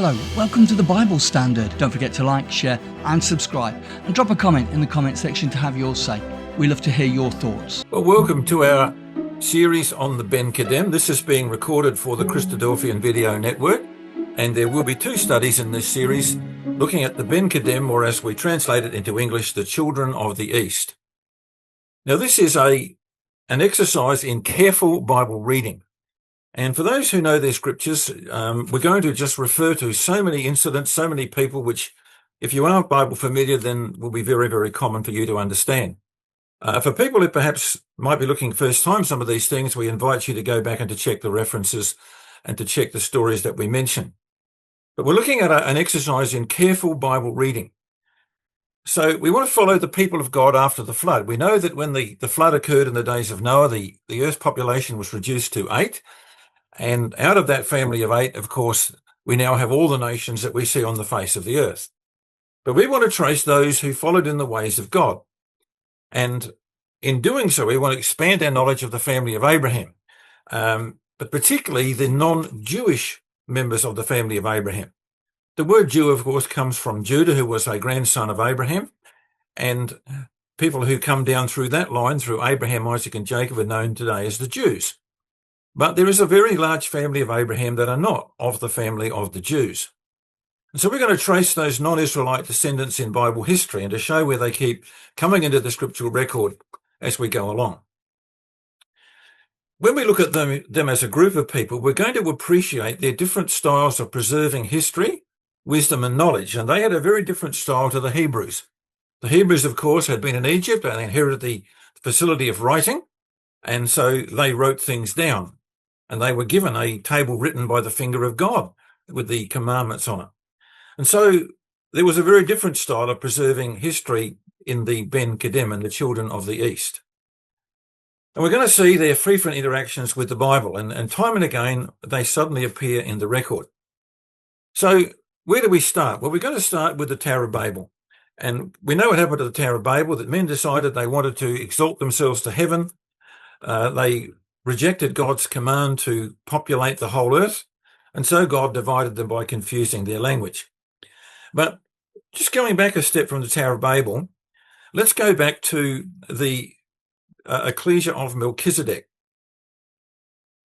Hello, welcome to the Bible Standard. Don't forget to like, share and subscribe, and drop a comment in the comment section to have your say. We love to hear your thoughts. Well, welcome to our series on the Ben-Kedem. This is being recorded for the Christadelphian video network, and there will be two studies in this series looking at the Ben-Kedem, or as we translate it into English, the children of the East. Now, this is an exercise in careful Bible reading. And for those who know their scriptures, we're going to just refer to so many incidents, so many people, which if you are Bible familiar, then will be very, very common for you to understand. For people who perhaps might be looking first time some of these things, we invite you to go back and to check the references and to check the stories that we mention. But we're looking at an exercise in careful Bible reading. So we want to follow the people of God after the flood. We know that when the flood occurred in the days of Noah, the earth's population was reduced to 8. And out of that family of 8, of course, we now have all the nations that we see on the face of the earth. But we want to trace those who followed in the ways of God. And in doing so, we want to expand our knowledge of the family of Abraham, but particularly the non-Jewish members of the family of Abraham. The word Jew, of course, comes from Judah, who was a grandson of Abraham, and people who come down through that line, through Abraham, Isaac, and Jacob, are known today as the Jews. But there is a very large family of Abraham that are not of the family of the Jews. And so we're going to trace those non-Israelite descendants in Bible history and to show where they keep coming into the scriptural record as we go along. When we look at them as a group of people, we're going to appreciate their different styles of preserving history, wisdom, and knowledge. And they had a very different style to the Hebrews. The Hebrews, of course, had been in Egypt and inherited the facility of writing. And so they wrote things down. And they were given a table written by the finger of God with the commandments on it. And so there was a very different style of preserving history in the Ben-Kedem and the children of the East. And we're going to see their frequent interactions with the Bible, and time and again, they suddenly appear in the record. So where do we start? Well, we're going to start with the Tower of Babel. And we know what happened to the Tower of Babel, that men decided they wanted to exalt themselves to heaven. They rejected God's command to populate the whole earth, and so God divided them by confusing their language. But just going back a step from the Tower of Babel, let's go back to the ecclesia of Melchizedek.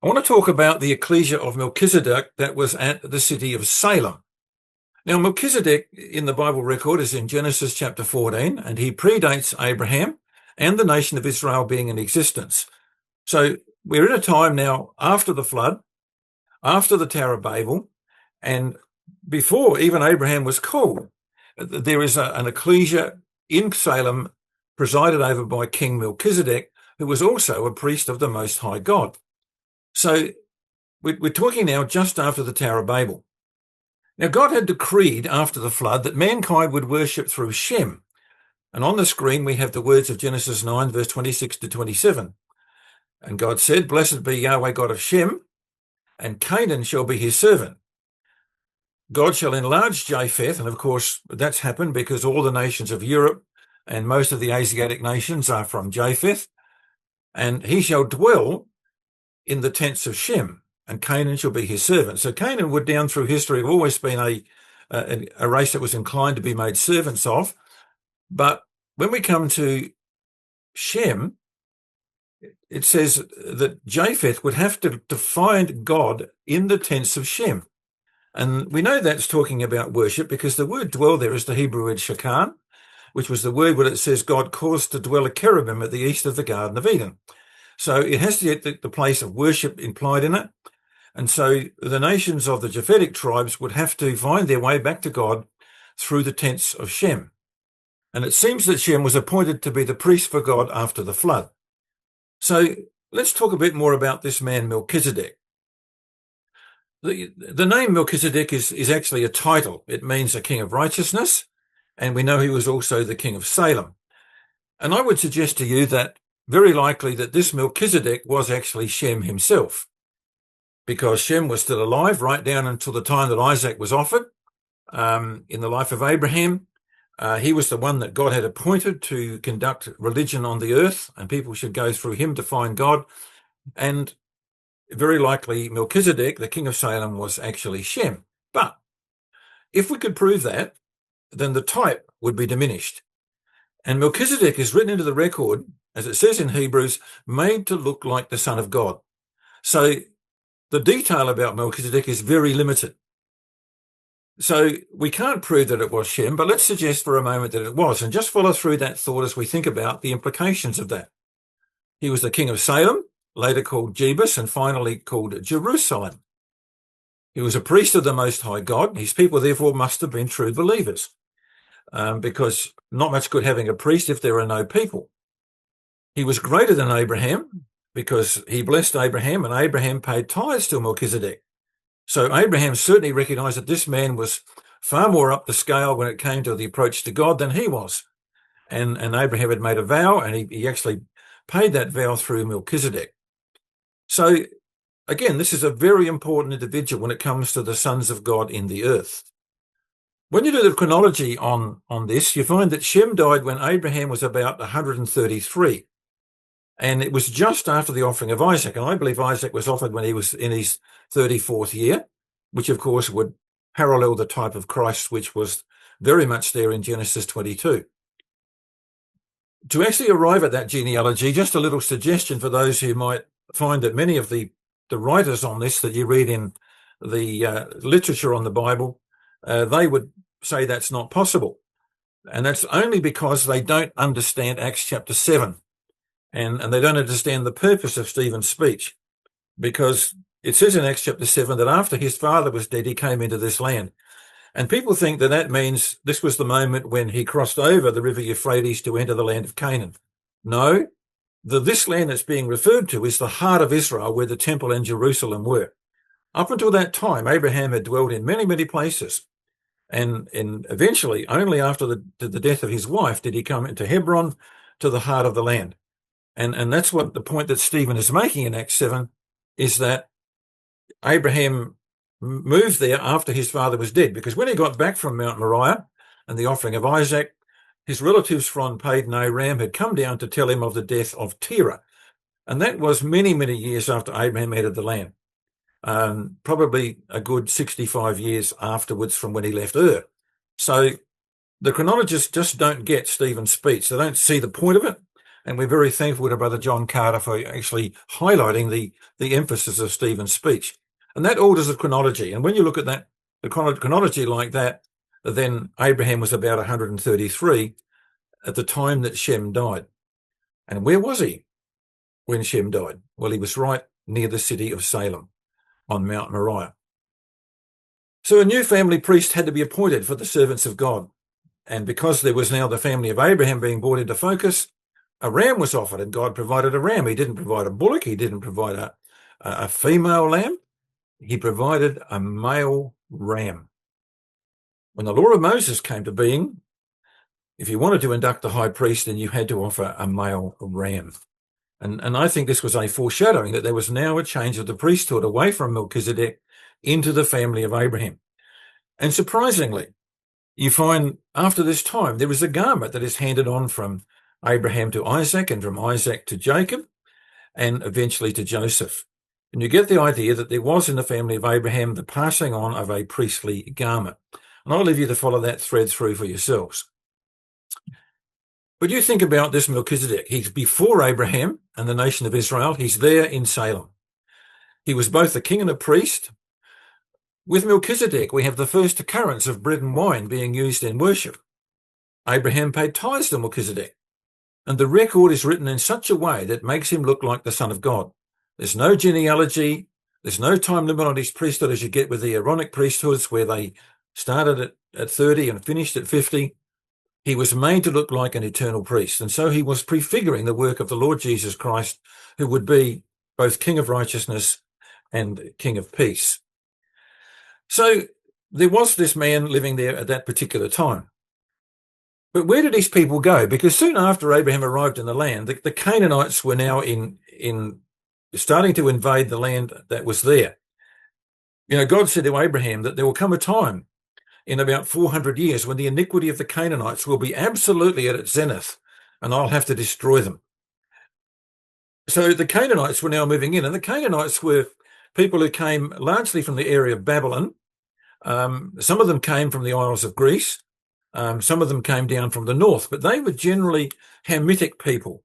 I want to talk about the ecclesia of Melchizedek that was at the city of Salem. Now, Melchizedek in the Bible record is in Genesis chapter 14, and he predates Abraham and the nation of Israel being in existence. So we're in a time now after the flood, after the Tower of Babel, and before even Abraham was called. There is an ecclesia in Salem presided over by King Melchizedek, who was also a priest of the Most High God. So we're talking now just after the Tower of Babel. Now, God had decreed after the flood that mankind would worship through Shem. And on the screen, we have the words of Genesis 9, verse 26 to 27. And God said, "Blessed be Yahweh God of Shem, and Canaan shall be his servant. God shall enlarge Japheth," and of course that's happened because all the nations of Europe and most of the Asiatic nations are from Japheth, "and he shall dwell in the tents of Shem, and Canaan shall be his servant." So Canaan would down through history have always been a race that was inclined to be made servants of. But when we come to Shem, it says that Japheth would have to find God in the tents of Shem. And we know that's talking about worship because the word dwell there is the Hebrew word shakan, which was the word where it says God caused to dwell a cherubim at the east of the Garden of Eden. So it has to get the place of worship implied in it. And so the nations of the Japhetic tribes would have to find their way back to God through the tents of Shem. And it seems that Shem was appointed to be the priest for God after the flood. So let's talk a bit more about this man Melchizedek. The name Melchizedek is actually a title. It means a king of righteousness, and we know he was also the king of Salem. And I would suggest to you that very likely that this Melchizedek was actually Shem himself, because Shem was still alive right down until the time that Isaac was offered in the life of Abraham. He was the one that God had appointed to conduct religion on the earth, and people should go through him to find God. And very likely Melchizedek, the king of Salem, was actually Shem. But If we could prove that, then the type would be diminished. And Melchizedek is written into the record, as it says in Hebrews, made to look like the Son of God. So the detail about Melchizedek is very limited. So we can't prove that it was Shem, but let's suggest for a moment that it was, and just follow through that thought as we think about the implications of that. He was the king of Salem, later called Jebus, and finally called Jerusalem. He was a priest of the Most High God. His people, therefore, must have been true believers, because not much good having a priest if there are no people. He was greater than Abraham because he blessed Abraham, and Abraham paid tithes to Melchizedek. So Abraham certainly recognized that this man was far more up the scale when it came to the approach to God than he was. And Abraham had made a vow, and he actually paid that vow through Melchizedek. So again, this is a very important individual when it comes to the sons of God in the earth. When you do the chronology on this, you find that Shem died when Abraham was about 133. And it was just after the offering of Isaac. And I believe Isaac was offered when he was in his 34th year, which of course would parallel the type of Christ, which was very much there in Genesis 22. To actually arrive at that genealogy, just a little suggestion for those who might find that many of the writers on this that you read in the literature on the Bible, they would say that's not possible. And that's only because they don't understand Acts chapter 7. And they don't understand the purpose of Stephen's speech, because it says in Acts chapter 7 that after his father was dead, he came into this land. And people think that that means this was the moment when he crossed over the river Euphrates to enter the land of Canaan. No, this land that's being referred to is the heart of Israel, where the temple and Jerusalem were. Up until that time, Abraham had dwelt in many, many places. And eventually, only after the death of his wife, did he come into Hebron, to the heart of the land. And that's what the point that Stephen is making in Acts 7, is that Abraham moved there after his father was dead, because when he got back from Mount Moriah and the offering of Isaac, his relatives from Padan Aram had come down to tell him of the death of Terah. And that was many, many years after Abraham entered the land, probably a good 65 years afterwards from when he left Ur. So the chronologists just don't get Stephen's speech. They don't see the point of it. And we're very thankful to Brother John Carter for actually highlighting the emphasis of Stephen's speech. And that alters the chronology. And when you look at that, the chronology like that, then Abraham was about 133 at the time that Shem died. And where was he when Shem died? Well, he was right near the city of Salem on Mount Moriah. So a new family priest had to be appointed for the servants of God. And because there was now the family of Abraham being brought into focus, a ram was offered, and God provided a ram. He didn't provide a bullock. He didn't provide a female lamb. He provided a male ram. When the law of Moses came to being, if you wanted to induct the high priest, then you had to offer a male ram. And I think this was a foreshadowing that there was now a change of the priesthood away from Melchizedek into the family of Abraham. And surprisingly, you find after this time, there is a garment that is handed on from Abraham to Isaac, and from Isaac to Jacob, and eventually to Joseph. And you get the idea that there was in the family of Abraham the passing on of a priestly garment. And I'll leave you to follow that thread through for yourselves. But you think about this Melchizedek. He's before Abraham and the nation of Israel. He's there in Salem. He was both a king and a priest. With Melchizedek, we have the first occurrence of bread and wine being used in worship. Abraham paid tithes to Melchizedek. And the record is written in such a way that makes him look like the Son of God. There's no genealogy. There's no time limit on his priesthood as you get with the Aaronic priesthoods, where they started at 30 and finished at 50. He was made to look like an eternal priest. And so he was prefiguring the work of the Lord Jesus Christ, who would be both King of righteousness and King of peace. So there was this man living there at that particular time. But where did these people go? Because soon after Abraham arrived in the land, the Canaanites were now in starting to invade the land that was there. You know, God said to Abraham that there will come a time in about 400 years when the iniquity of the Canaanites will be absolutely at its zenith, and I'll have to destroy them. So the Canaanites were now moving in, and the Canaanites were people who came largely from the area of Babylon, Some of them came from the Isles of Greece. Some of them came down from the north, but they were generally Hamitic people.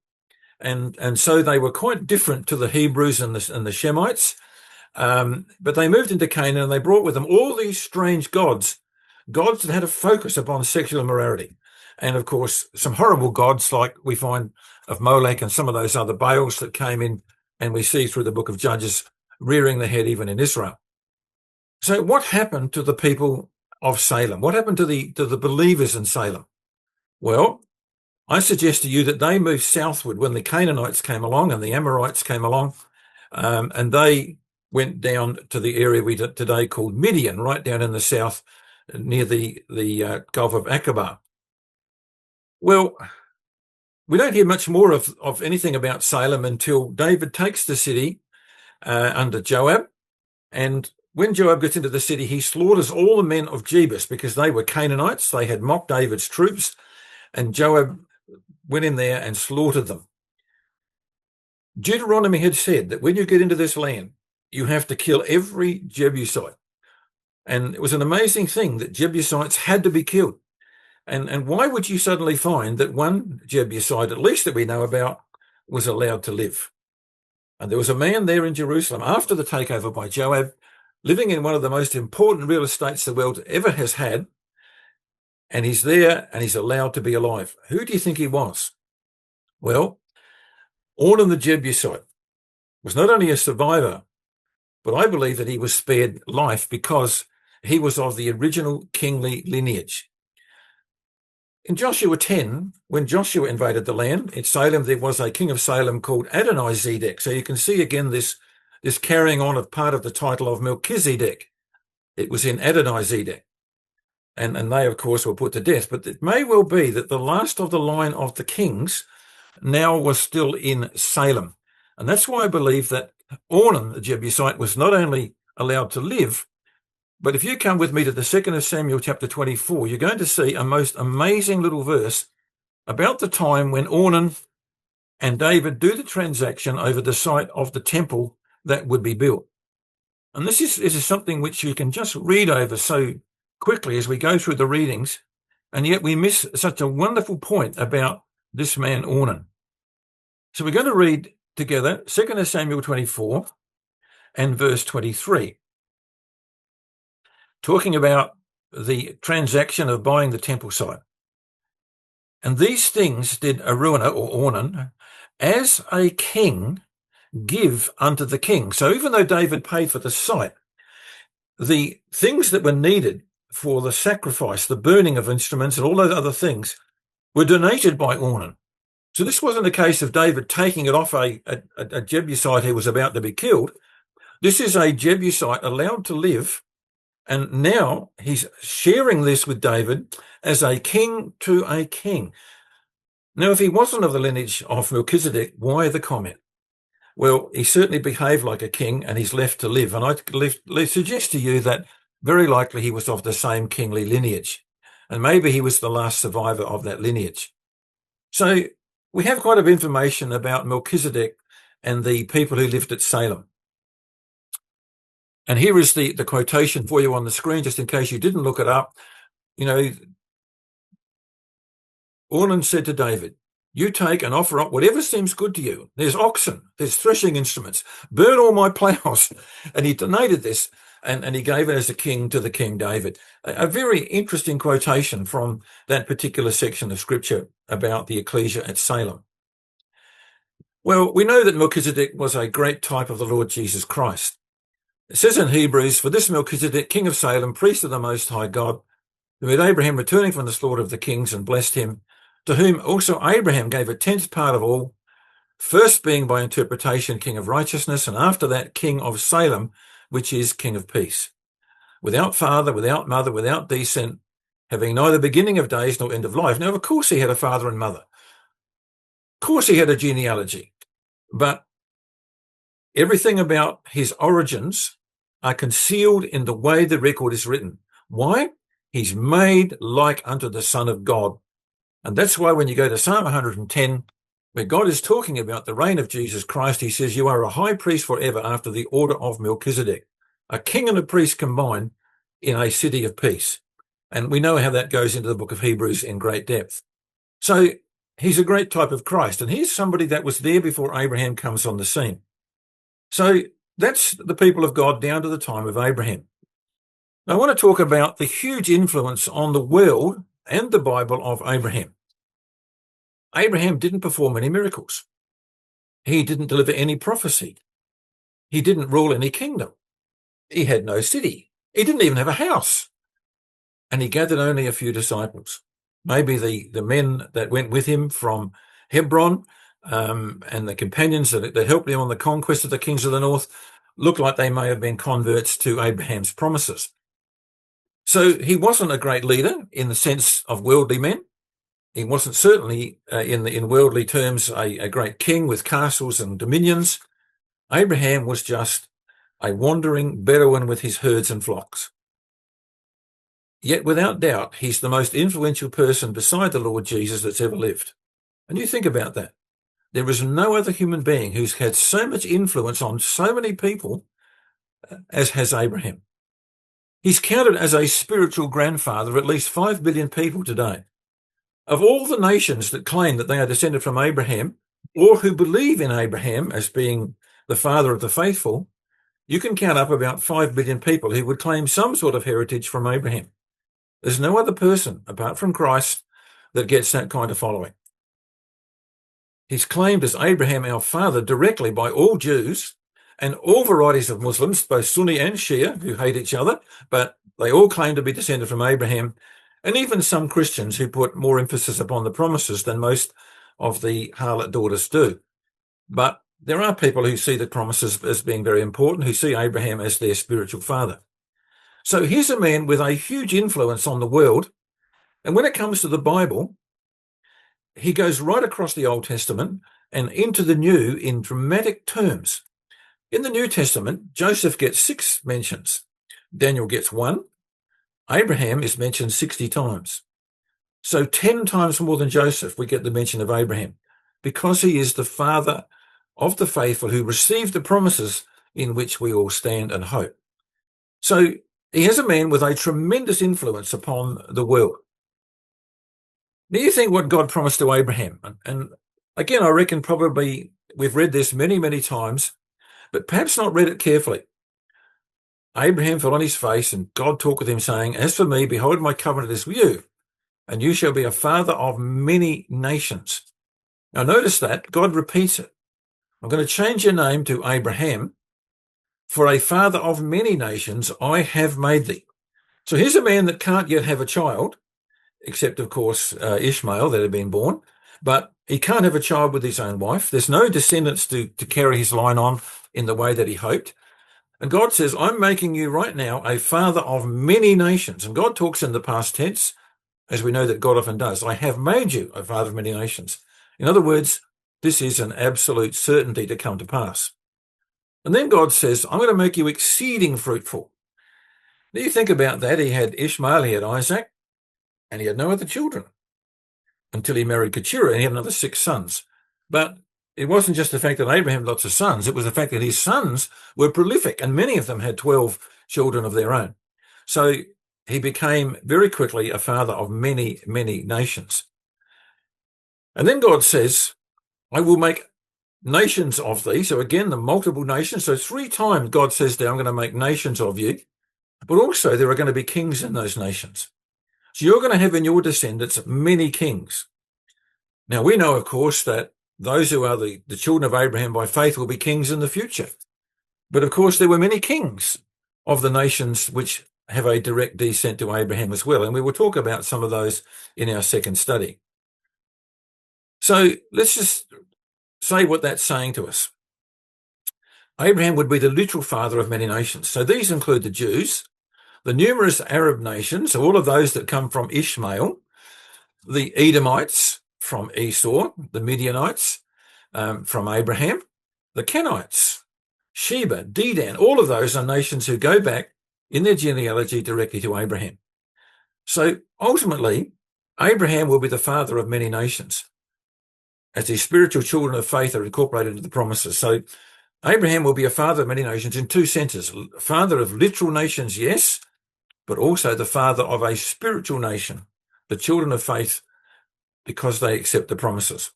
And so they were quite different to the Hebrews and the Shemites. But they moved into Canaan and they brought with them all these strange gods that had a focus upon sexual immorality. And of course, some horrible gods like we find of Molech and some of those other Baals that came in, and we see through the book of Judges rearing their head even in Israel. So what happened to the people of Salem? What happened to the believers in Salem? Well, I suggest to you that they moved southward when the Canaanites came along and the Amorites came along, and they went down to the area we today called Midian, right down in the south near the Gulf of Aqaba. Well, we don't hear much more of anything about Salem until David takes the city under Joab. And when Joab gets into the city, he slaughters all the men of Jebus because they were Canaanites. They had mocked David's troops, and Joab went in there and slaughtered them. Deuteronomy had said that when you get into this land, you have to kill every Jebusite. And it was an amazing thing that Jebusites had to be killed. And why would you suddenly find that one Jebusite, at least that we know about, was allowed to live? And there was a man there in Jerusalem after the takeover by Joab, living in one of the most important real estates the world ever has had. And he's there and he's allowed to be alive. Who do you think he was? Well, Ornan the Jebusite was not only a survivor, but I believe that he was spared life because he was of the original kingly lineage. In Joshua 10, when Joshua invaded the land, in Salem, there was a king of Salem called Adonizedek. So you can see again this carrying on of part of the title of Melchizedek. It was in Adonizedek. And they, of course, were put to death. But it may well be that the last of the line of the kings now was still in Salem. And that's why I believe that Ornan, the Jebusite, was not only allowed to live, but if you come with me to the 2nd of Samuel chapter 24, you're going to see a most amazing little verse about the time when Ornan and David do the transaction over the site of the temple that would be built. And this is something which you can just read over so quickly as we go through the readings, and yet we miss such a wonderful point about this man Ornan. So we're going to read together 2nd of Samuel 24 and verse 23. Talking about the transaction of buying the temple site. And these things did Araunah, or Ornan, as a king, give unto the king. So even though David paid for the site, the things that were needed for the sacrifice, the burning of instruments and all those other things were donated by Ornan. So this wasn't a case of David taking it off a Jebusite who was about to be killed. This is a Jebusite allowed to live. And now he's sharing this with David as a king to a king. Now, if he wasn't of the lineage of Melchizedek, why the comment? Well, he certainly behaved like a king and he's left to live. And I suggest to you that very likely he was of the same kingly lineage. And maybe he was the last survivor of that lineage. So we have quite a bit of information about Melchizedek and the people who lived at Salem. And here is the quotation for you on the screen, just in case you didn't look it up. You know, Ornan said to David, you take and offer up whatever seems good to you. There's oxen, there's threshing instruments, burn all my plows. And he donated this and he gave it as a king to the King David. A very interesting quotation from that particular section of scripture about the ecclesia at Salem. Well, we know that Melchizedek was a great type of the Lord Jesus Christ. It says in Hebrews, for this Melchizedek, king of Salem, priest of the Most High God, who had Abraham returning from the slaughter of the kings and blessed him, to whom also Abraham gave a 10th part of all, first being by interpretation king of righteousness, and after that king of Salem, which is king of peace. Without father, without mother, without descent, having neither beginning of days nor end of life. Now, of course, he had a father and mother. Of course, he had a genealogy. But everything about his origins are concealed in the way the record is written. Why? He's made like unto the Son of God. And that's why when you go to Psalm 110, where God is talking about the reign of Jesus Christ, he says, you are a high priest forever after the order of Melchizedek. A king and a priest combined in a city of peace. And we know how that goes into the book of Hebrews in great depth. So he's a great type of Christ. And he's somebody that was there before Abraham comes on the scene. So that's the people of God down to the time of Abraham. I want to talk about the huge influence on the world and the Bible of Abraham. Abraham didn't perform any miracles. He didn't deliver any prophecy. He didn't rule any kingdom. He had no city. He didn't even have a house. And he gathered only a few disciples. Maybe the men that went with him from Hebron and the companions that helped him on the conquest of the kings of the north looked like they may have been converts to Abraham's promises. So he wasn't a great leader in the sense of worldly men. He wasn't certainly in worldly terms a great king with castles and dominions. Abraham was just a wandering Bedouin with his herds and flocks. Yet without doubt, he's the most influential person beside the Lord Jesus that's ever lived. And you think about that. There is no other human being who's had so much influence on so many people as has Abraham. He's counted as a spiritual grandfather of at least 5 billion people today. Of all the nations that claim that they are descended from Abraham, or who believe in Abraham as being the father of the faithful, you can count up about 5 billion people who would claim some sort of heritage from Abraham. There's no other person, apart from Christ, that gets that kind of following. He's claimed as Abraham our father directly by all Jews and all varieties of Muslims, both Sunni and Shia, who hate each other, but they all claim to be descended from Abraham, and even some Christians who put more emphasis upon the promises than most of the harlot daughters do. But there are people who see the promises as being very important, who see Abraham as their spiritual father. So here's a man with a huge influence on the world, and when it comes to the Bible, he goes right across the Old Testament and into the New in dramatic terms. In the New Testament, Joseph gets 6 mentions. Daniel gets 1. Abraham is mentioned 60 times. So 10 times more than Joseph, we get the mention of Abraham, because he is the father of the faithful who received the promises in which we all stand and hope. So he has a man with a tremendous influence upon the world. Now you think what God promised to Abraham, and again, I reckon probably we've read this many, many times, but perhaps not read it carefully. Abraham fell on his face, and God talked with him, saying, "As for me, behold, my covenant is with you, and you shall be a father of many nations." Now notice that God repeats it. I'm going to change your name to Abraham. For a father of many nations I have made thee. So here's a man that can't yet have a child, except, of course, Ishmael that had been born, but he can't have a child with his own wife. There's no descendants to carry his line on in the way that he hoped. And God says, I'm making you right now a father of many nations. And God talks in the past tense, as we know that God often does. I have made you a father of many nations. In other words, this is an absolute certainty to come to pass. And then God says, I'm going to make you exceeding fruitful. Now you think about that. He had Ishmael, he had Isaac, and he had no other children until he married Keturah, and he had another 6 sons. But it wasn't just the fact that Abraham had lots of sons. It was the fact that his sons were prolific, and many of them had 12 children of their own. So he became very quickly a father of many, many nations. And then God says, I will make nations of thee. So again, the multiple nations. So 3 times God says there, I'm going to make nations of you. But also there are going to be kings in those nations. So you're going to have in your descendants many kings. Now we know, of course, that those who are the children of Abraham by faith will be kings in the future. But of course, there were many kings of the nations which have a direct descent to Abraham as well. And we will talk about some of those in our second study. So let's just say what that's saying to us. Abraham would be the literal father of many nations. So these include the Jews, the numerous Arab nations, all of those that come from Ishmael, the Edomites from Esau, the Midianites from Abraham, the Kenites, Sheba, Dedan, all of those are nations who go back in their genealogy directly to Abraham. So ultimately, Abraham will be the father of many nations, as the spiritual children of faith are incorporated into the promises. So Abraham will be a father of many nations in 2 senses. Father of literal nations, yes, but also the father of a spiritual nation, the children of faith, because they accept the promises.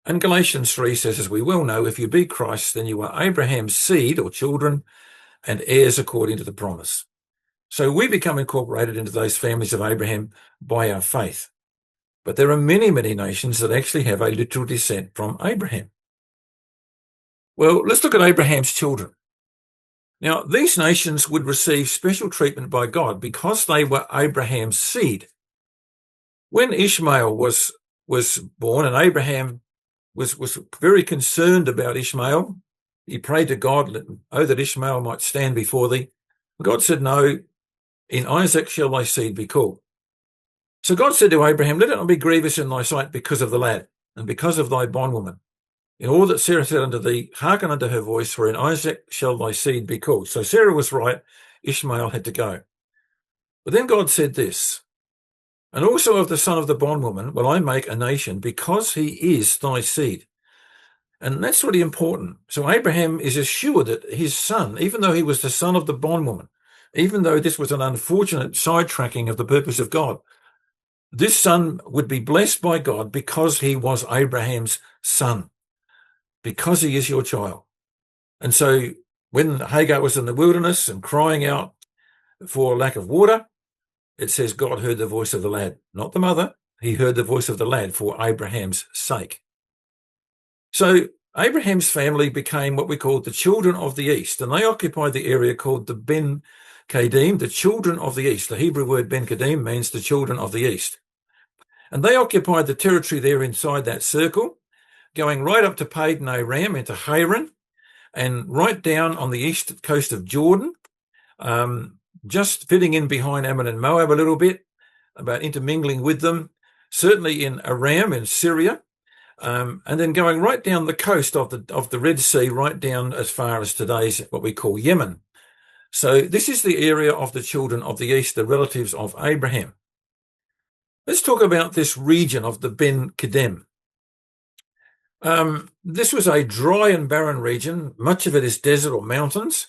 And Galatians 3 says, as we well know, if you be Christ, then you are Abraham's seed or children and heirs according to the promise. So we become incorporated into those families of Abraham by our faith. But there are many, many nations that actually have a literal descent from Abraham. Well, let's look at Abraham's children. Now, these nations would receive special treatment by God because they were Abraham's seed. When Ishmael was born, and Abraham was very concerned about Ishmael, he prayed to God, oh, that Ishmael might stand before thee. God said, no, in Isaac shall thy seed be called. So God said to Abraham, let it not be grievous in thy sight because of the lad, and because of thy bondwoman. In all that Sarah said unto thee, hearken unto her voice, for in Isaac shall thy seed be called. So Sarah was right, Ishmael had to go. But then God said this, and also of the son of the bondwoman will I make a nation, because he is thy seed. And that's really important. So Abraham is assured that his son, even though he was the son of the bondwoman, even though this was an unfortunate sidetracking of the purpose of God, this son would be blessed by God because he was Abraham's son, because he is your child. And so when Hagar was in the wilderness and crying out for lack of water, it says God heard the voice of the lad, not the mother. He heard the voice of the lad for Abraham's sake. So Abraham's family became what we call the children of the East, and they occupied the area called the Ben-Kedem, the children of the East. The Hebrew word Ben-Kedem means the children of the East. And they occupied the territory there inside that circle, going right up to Padan Aram into Haran, and right down on the east coast of Jordan, just fitting in behind Ammon and Moab a little bit, about intermingling with them, certainly in Aram in Syria, and then going right down the coast of the Red Sea, right down as far as today's what we call Yemen. So this is the area of the children of the East, the relatives of Abraham. Let's talk about this region of the Ben-Kedem. This was a dry and barren region. Much of it is desert or mountains,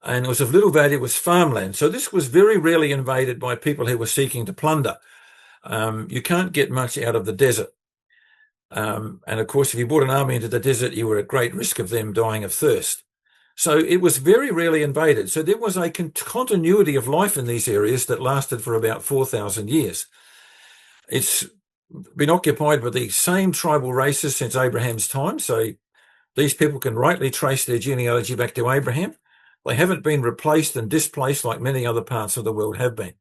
and it was of little value, was farmland. So this was very rarely invaded by people who were seeking to plunder. You can't get much out of the desert. And of course, if you brought an army into the desert, you were at great risk of them dying of thirst. So it was very rarely invaded. So there was a continuity of life in these areas that lasted for about 4,000 years. It's been occupied by the same tribal races since Abraham's time. So these people can rightly trace their genealogy back to Abraham. They haven't been replaced and displaced like many other parts of the world have been.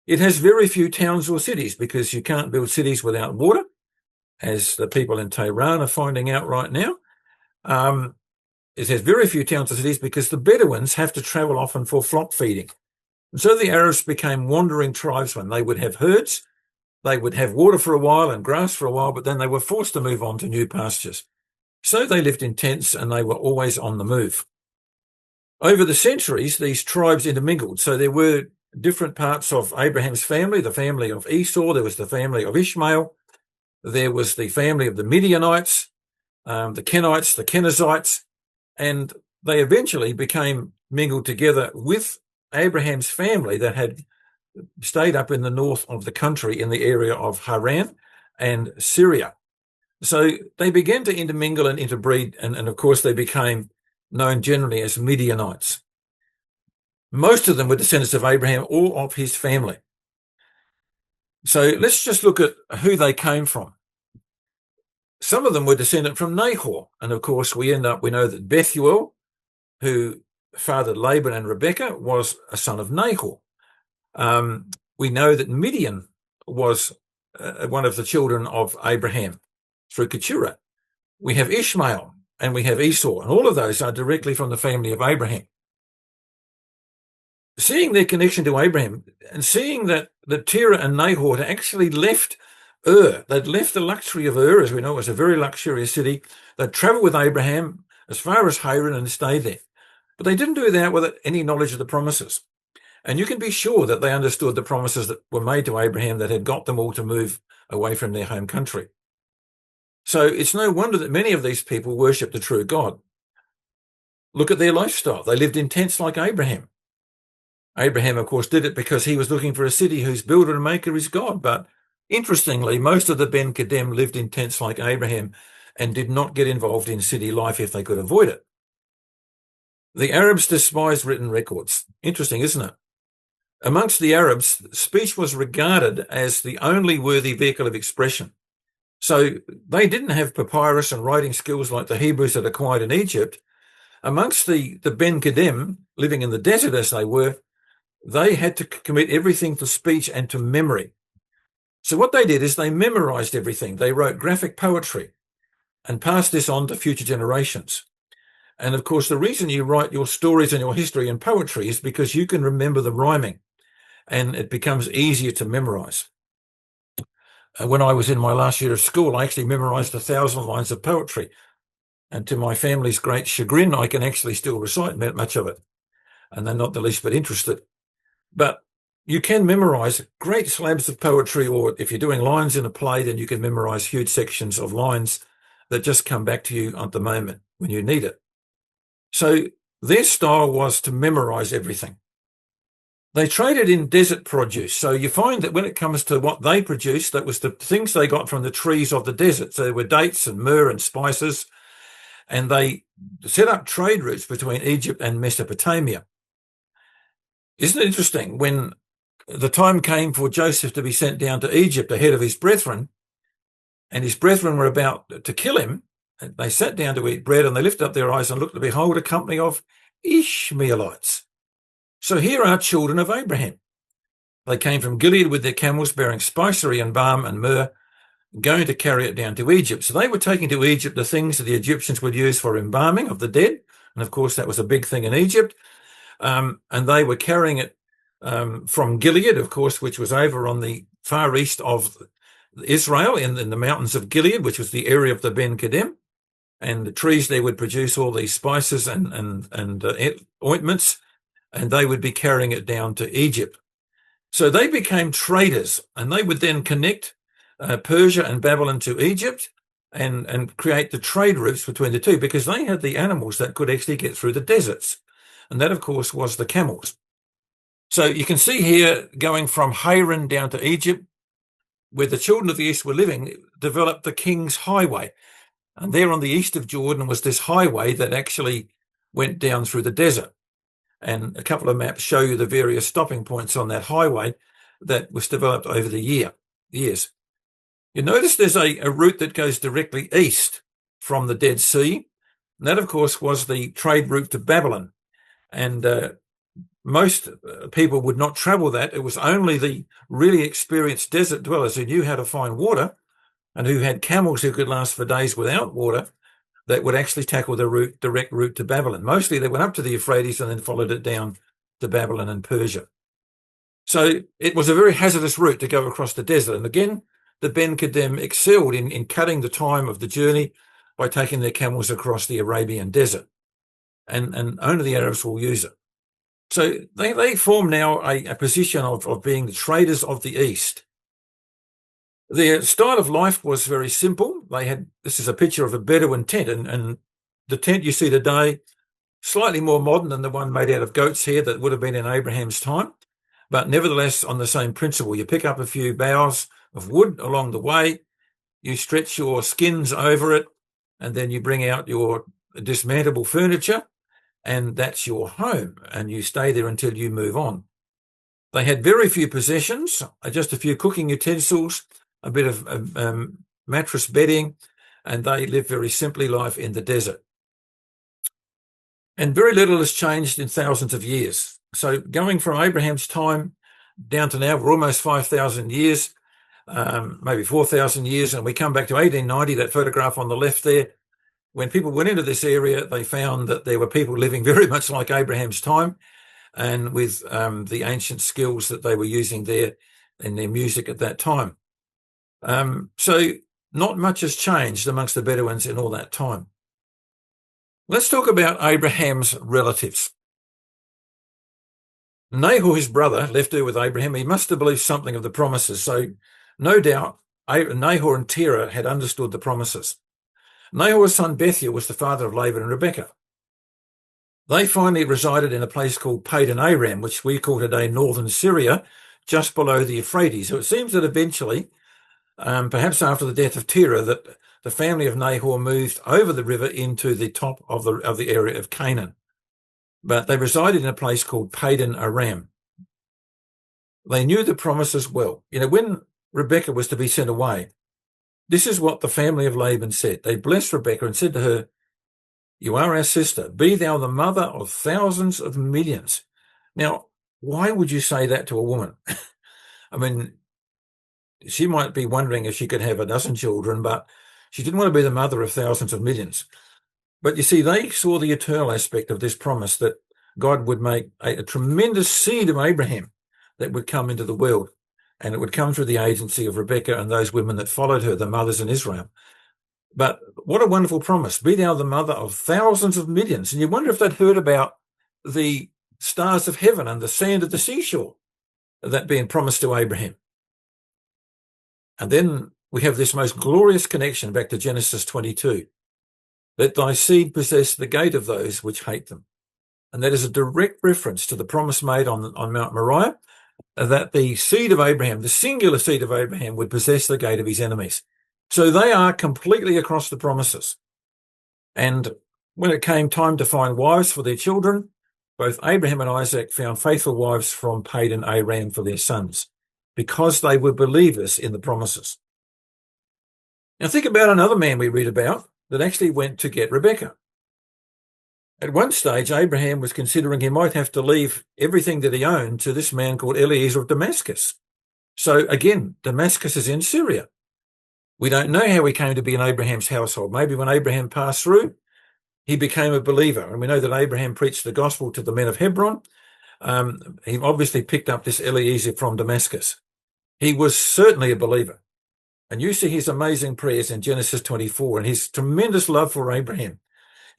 It has very few towns or cities because you can't build cities without water, as the people in Tehran are finding out right now. It has very few towns or cities because the Bedouins have to travel often for flock feeding. And so the Arabs became wandering tribesmen. They would have herds, they would have water for a while and grass for a while, but then they were forced to move on to new pastures. So they lived in tents and they were always on the move. Over the centuries, these tribes intermingled. So there were different parts of Abraham's family, the family of Esau, there was the family of Ishmael, there was the family of the Midianites, the Kenites, the Kenizzites, and they eventually became mingled together with Abraham's family that had stayed up in the north of the country in the area of Haran and Syria. So they began to intermingle and interbreed, and of course they became known generally as Midianites. Most of them were descendants of Abraham, all of his family. So let's just look at who they came from. Some of them were descended from Nahor, and of course we know that Bethuel, who fathered Laban and Rebekah, was a son of Nahor. We know that Midian was one of the children of Abraham through Keturah. We have Ishmael and we have Esau, and all of those are directly from the family of Abraham. Seeing their connection to Abraham and seeing that Terah and Nahor had actually left Ur, they'd left the luxury of Ur, as we know it was a very luxurious city. They'd traveled with Abraham as far as Haran and stayed there. But they didn't do that with any knowledge of the promises. And you can be sure that they understood the promises that were made to Abraham that had got them all to move away from their home country. So it's no wonder that many of these people worship the true God. Look at their lifestyle. They lived in tents like Abraham. Abraham, of course, did it because he was looking for a city whose builder and maker is God. But interestingly, most of the Ben-Kedem lived in tents like Abraham and did not get involved in city life if they could avoid it. The Arabs despised written records. Interesting, isn't it? Amongst the Arabs, speech was regarded as the only worthy vehicle of expression. So they didn't have papyrus and writing skills like the Hebrews had acquired in Egypt. Amongst the Ben-Kedem, living in the desert as they were, they had to commit everything to speech and to memory. So what they did is they memorized everything. They wrote graphic poetry and passed this on to future generations. And of course, the reason you write your stories and your history in poetry is because you can remember the rhyming and it becomes easier to memorize. When I was in my last year of school, I actually memorized 1,000 lines of poetry. And to my family's great chagrin, I can actually still recite much of it. And they're not the least bit interested. But you can memorize great slabs of poetry, or if you're doing lines in a play, then you can memorize huge sections of lines that just come back to you at the moment when you need it. So their style was to memorize everything. They traded in desert produce. So you find that when it comes to what they produced, that was the things they got from the trees of the desert. So there were dates and myrrh and spices, and they set up trade routes between Egypt and Mesopotamia. Isn't it interesting? When the time came for Joseph to be sent down to Egypt ahead of his brethren, and his brethren were about to kill him, and they sat down to eat bread, and they lifted up their eyes and looked, to behold, a company of Ishmaelites. So here are children of Abraham. They came from Gilead with their camels bearing spicery and balm and myrrh, going to carry it down to Egypt. So they were taking to Egypt the things that the Egyptians would use for embalming of the dead. And of course, that was a big thing in Egypt. And they were carrying it from Gilead, of course, which was over on the far east of Israel in the mountains of Gilead, which was the area of the Ben-Kedem. And the trees there would produce all these spices and ointments, and they would be carrying it down to Egypt. So they became traders, and they would then connect Persia and Babylon to Egypt and create the trade routes between the two, because they had the animals that could actually get through the deserts. And that, of course, was the camels. So you can see here, going from Haran down to Egypt, where the children of the East were living, developed the King's Highway. And there on the east of Jordan was this highway that actually went down through the desert. And a couple of maps show you the various stopping points on that highway that was developed over the years. You notice there's a route that goes directly east from the Dead Sea. And that, of course, was the trade route to Babylon. And most people would not travel that. It was only the really experienced desert dwellers who knew how to find water and who had camels who could last for days without water that would actually tackle the direct route to Babylon. Mostly they went up to the Euphrates and then followed it down to Babylon and Persia. So it was a very hazardous route to go across the desert. And again, the Ben-Kedem excelled in cutting the time of the journey by taking their camels across the Arabian desert. And only the Arabs will use it. So they form now a position of being the traders of the East. Their style of life was very simple. This is a picture of a Bedouin tent, and the tent you see today, slightly more modern than the one made out of goat's hair that would have been in Abraham's time, but nevertheless on the same principle. You pick up a few boughs of wood along the way, you stretch your skins over it, and then you bring out your dismantleable furniture, and that's your home, and you stay there until you move on. They had very few possessions, just a few cooking utensils, a bit of mattress bedding, and they lived very simply life in the desert. And very little has changed in thousands of years. So going from Abraham's time down to now, we're almost 5,000 years, maybe 4,000 years, and we come back to 1890, that photograph on the left there. When people went into this area, they found that there were people living very much like Abraham's time and with the ancient skills that they were using there in their music at that time. So not much has changed amongst the Bedouins in all that time. Let's talk about Abraham's relatives. Nahor, his brother, left there with Abraham. He must have believed something of the promises. So no doubt Nahor and Terah had understood the promises. Nahor's son Bethuel was the father of Laban and Rebekah. They finally resided in a place called Padan Aram, which we call today northern Syria, just below the Euphrates. So it seems that eventually, perhaps after the death of Terah, that the family of Nahor moved over the river into the top of the area of Canaan. But they resided in a place called Padan Aram. They knew the promises well. When Rebekah was to be sent away, this is what the family of Laban said. They blessed Rebekah and said to her, "You are our sister. Be thou the mother of thousands of millions." Now, why would you say that to a woman? I mean, she might be wondering if she could have a dozen children, but she didn't want to be the mother of thousands of millions. But you see, they saw the eternal aspect of this promise that God would make a tremendous seed of Abraham that would come into the world, and it would come through the agency of Rebekah and those women that followed her, the mothers in Israel. But what a wonderful promise. Be thou the mother of thousands of millions. And you wonder if they'd heard about the stars of heaven and the sand of the seashore, that being promised to Abraham. And then we have this most glorious connection back to Genesis 22. Let thy seed possess the gate of those which hate them. And that is a direct reference to the promise made on Mount Moriah, that the seed of Abraham, the singular seed of Abraham, would possess the gate of his enemies. So they are completely across the promises. And when it came time to find wives for their children, both Abraham and Isaac found faithful wives from Padan Aram for their sons, because they were believers in the promises. Now think about another man we read about that actually went to get Rebekah. At one stage, Abraham was considering he might have to leave everything that he owned to this man called Eliezer of Damascus. So again, Damascus is in Syria. We don't know how he came to be in Abraham's household. Maybe when Abraham passed through, he became a believer. And we know that Abraham preached the gospel to the men of Hebron. He obviously picked up this Eliezer from Damascus. He was certainly a believer. And you see his amazing prayers in Genesis 24 and his tremendous love for Abraham,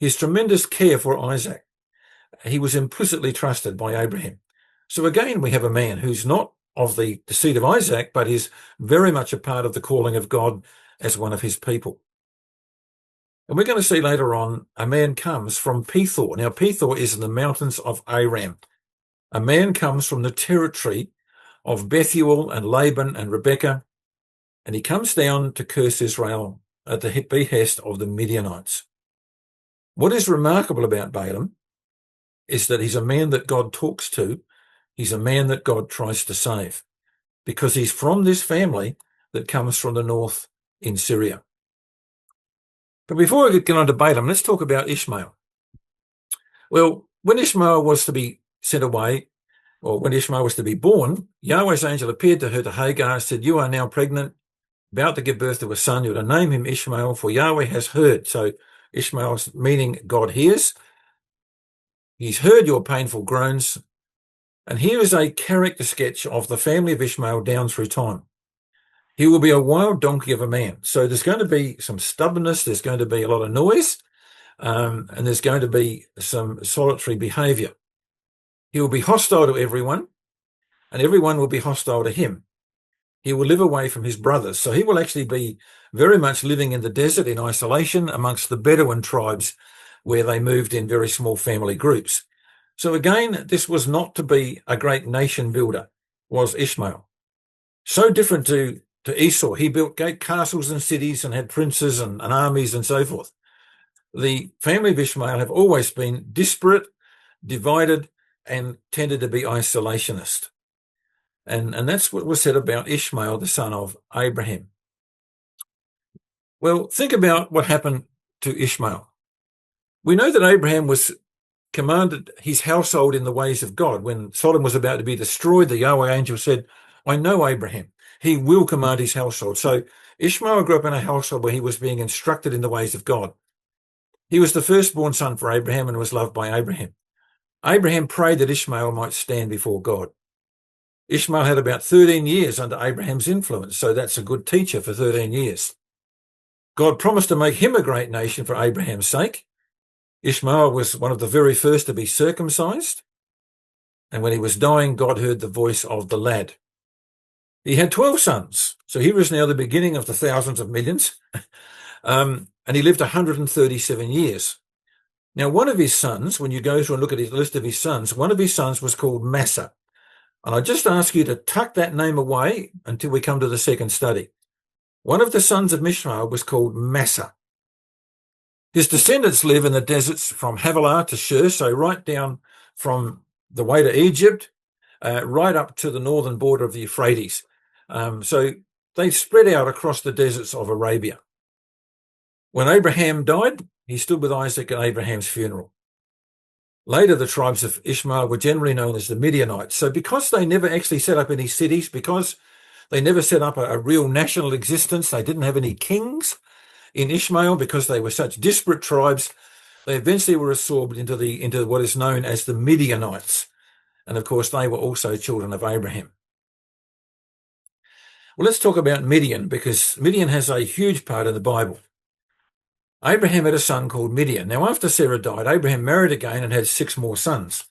his tremendous care for Isaac. He was implicitly trusted by Abraham. So again, we have a man who's not of the seed of Isaac, but is very much a part of the calling of God as one of his people. And we're going to see later on, a man comes from Pethor. Now, Pethor is in the mountains of Aram. A man comes from the territory of Bethuel and Laban and Rebekah, and he comes down to curse Israel at the behest of the Midianites. What is remarkable about Balaam is that he's a man that God talks to. He's a man that God tries to save, because he's from this family that comes from the north in Syria. But before we get on to Balaam, let's talk about Ishmael. Well, when Ishmael was to be sent away, or when Ishmael was to be born, Yahweh's angel appeared to her, to Hagar, said, "You are now pregnant, about to give birth to a son. You're to name him Ishmael, for Yahweh has heard." So Ishmael's meaning God hears. He's heard your painful groans. And here is a character sketch of the family of Ishmael down through time. He will be a wild donkey of a man. So there's going to be some stubbornness. There's going to be a lot of noise. And there's going to be some solitary behavior. He will be hostile to everyone, and everyone will be hostile to him. He will live away from his brothers. So he will actually be very much living in the desert in isolation amongst the Bedouin tribes, where they moved in very small family groups. So again, this was not to be a great nation builder, was Ishmael. So different to Esau. He built great castles and cities and had princes and armies and so forth. The family of Ishmael have always been disparate, divided, and tended to be isolationist. And that's what was said about Ishmael, the son of Abraham. Well, think about what happened to Ishmael. We know that Abraham was commanded his household in the ways of God. When Sodom was about to be destroyed, the Yahweh angel said, "I know Abraham. He will command his household." So Ishmael grew up in a household where he was being instructed in the ways of God. He was the firstborn son for Abraham and was loved by Abraham. Abraham prayed that Ishmael might stand before God. Ishmael had about 13 years under Abraham's influence, so that's a good teacher for 13 years. God promised to make him a great nation for Abraham's sake. Ishmael was one of the very first to be circumcised, and when he was dying, God heard the voice of the lad. He had 12 sons, so here is now the beginning of the thousands of millions, and he lived 137 years. Now, one of his sons, when you go through and look at his list of his sons, one of his sons was called Massa. And I just ask you to tuck that name away until we come to the second study. One of the sons of Mishmael was called Massa. His descendants live in the deserts from Havilah to Shur, so right down from the way to Egypt, right up to the northern border of the Euphrates. So they spread out across the deserts of Arabia. When Abraham died, he stood with Isaac at Abraham's funeral. Later, the tribes of Ishmael were generally known as the Midianites. So because they never actually set up any cities, because they never set up a real national existence, they didn't have any kings in Ishmael, because they were such disparate tribes, they eventually were absorbed into what is known as the Midianites. And of course, they were also children of Abraham. Well, let's talk about Midian, because Midian has a huge part in the Bible. Abraham had a son called Midian. Now, after Sarah died, Abraham married again and had 6 more sons,